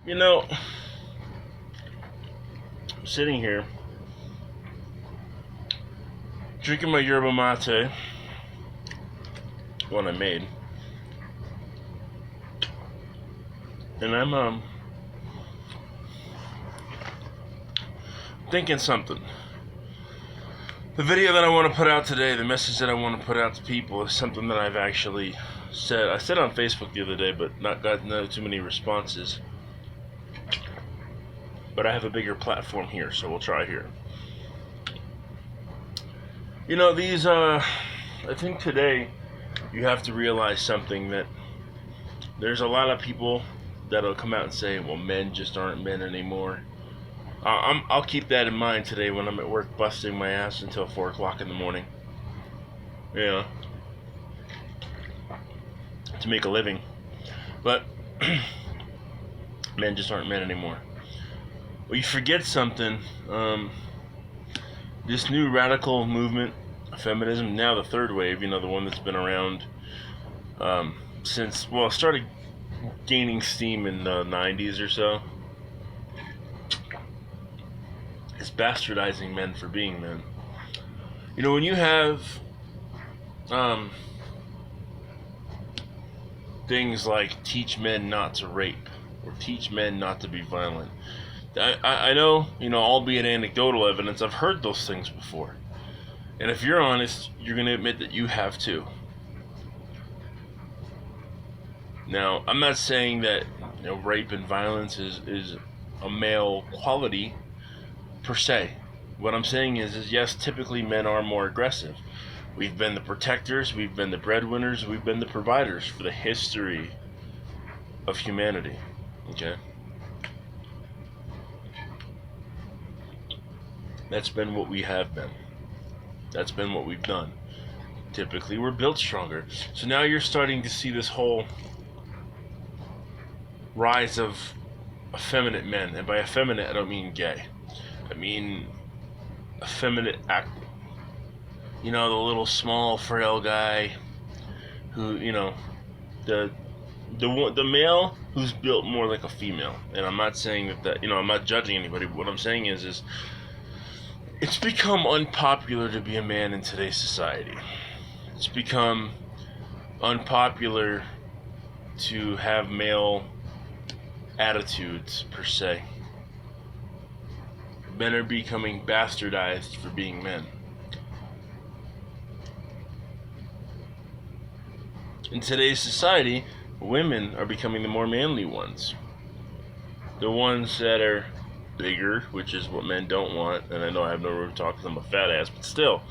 You know, I'm sitting here drinking my yerba mate, one I made, and I'm thinking something. The video that I want to put out today, the message that I want to put out to people, is something that I've actually said. I said on Facebook the other day, but not got no too many responses. But I have a bigger platform here, so we'll try here. You know, I think today you have to realize something, that there's a lot of people that'll come out and say, well, men just aren't men anymore. I'll keep that in mind today when I'm at work busting my ass until 4 o'clock in the morning. Yeah. To make a living. But men just aren't men anymore. Well, you forget something. This new radical movement, feminism, now the third wave, the one that's been around since, well, it started gaining steam in the 90s or so, is bastardizing men for being men. When you have things like teach men not to rape or teach men not to be violent, I know, albeit anecdotal evidence, I've heard those things before. And if you're honest, you're going to admit that you have too. Now, I'm not saying that rape and violence is a male quality per se. What I'm saying is yes, typically men are more aggressive. We've been the protectors, we've been the breadwinners, we've been the providers for the history of humanity. Okay? That's been what we have been. That's been what we've done. Typically, we're built stronger. So now you're starting to see this whole rise of effeminate men. And by effeminate, I don't mean gay. I mean effeminate acting. The little small, frail guy who, the male who's built more like a female. And I'm not saying that I'm not judging anybody, but what I'm saying is it's become unpopular to be a man in today's society. It's become unpopular to have male attitudes, per se. Men are becoming bastardized for being men. In today's society, women are becoming the more manly ones. The ones that are bigger, which is what men don't want, and I know I have no room to talk because I'm a fat ass, but still.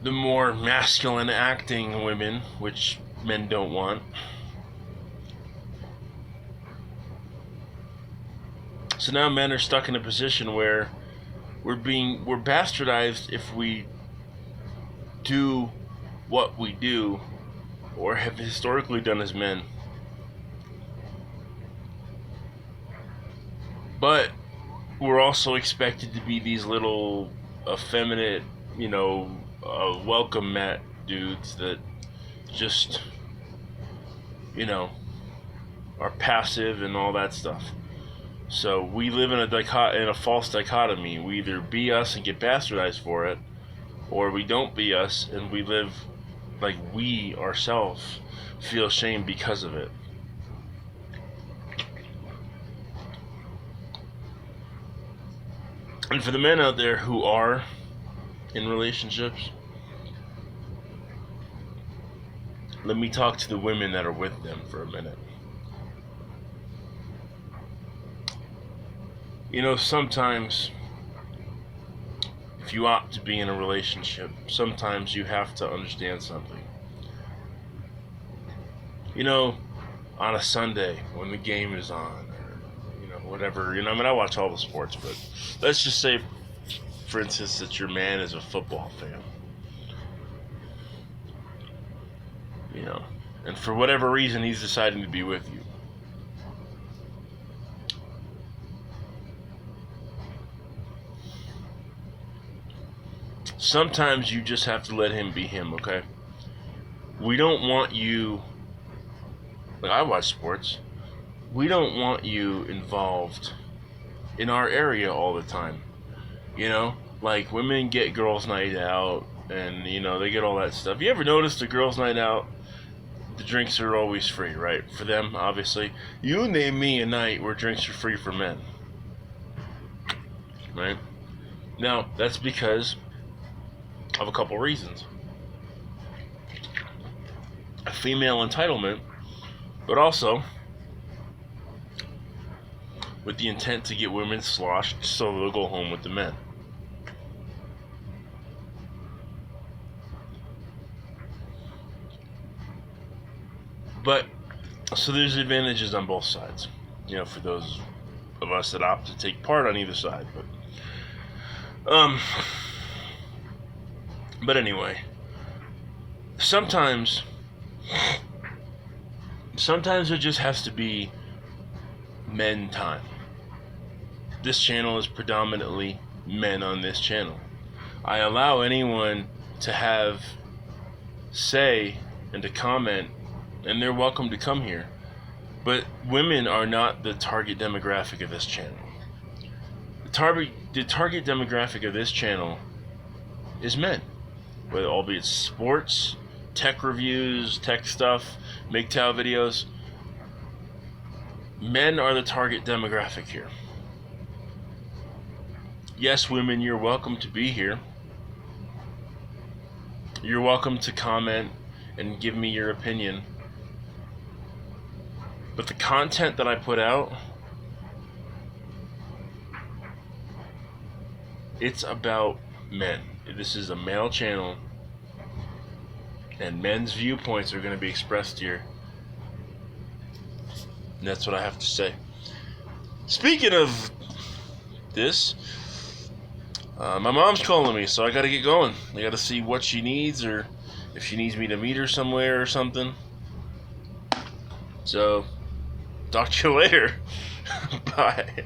The more masculine acting women, which men don't want. So now men are stuck in a position where we're bastardized if we do what we do or have historically done as men. But we're also expected to be these little effeminate, welcome mat dudes that just, are passive and all that stuff. So we live in a false dichotomy. We either be us and get bastardized for it, or we don't be us and we live like we ourselves feel shame because of it. And for the men out there who are in relationships, let me talk to the women that are with them for a minute. Sometimes if you opt to be in a relationship, sometimes you have to understand something. On a Sunday when the game is on, or whatever, I watch all the sports, but let's just say, for instance, that your man is a football fan. And for whatever reason, he's deciding to be with you. Sometimes you just have to let him be him, okay? We don't want you like I watch sports. We don't want you involved in our area all the time. You know, like women get girls' night out, and they get all that stuff. You ever notice the girls' night out? The drinks are always free, right? For them, obviously. You name me a night where drinks are free for men, right? Now that's because of a couple reasons: a female entitlement, but also with the intent to get women sloshed so they'll go home with the men. But, so there's advantages on both sides, for those of us that opt to take part on either side. But anyway, sometimes there just has to be men time. This channel is predominantly men on this channel. I allow anyone to have say and to comment, and they're welcome to come here. But women are not the target demographic of this channel. The target demographic of this channel is men, whether albeit sports, tech reviews, tech stuff, MGTOW videos. Men are the target demographic here. Yes, women, you're welcome to be here. You're welcome to comment and give me your opinion. But the content that I put out, it's about men. This is a male channel, and men's viewpoints are going to be expressed here. And that's what I have to say. Speaking of this, my mom's calling me, so I gotta get going. I gotta see what she needs, or if she needs me to meet her somewhere or something. So, talk to you later. Bye.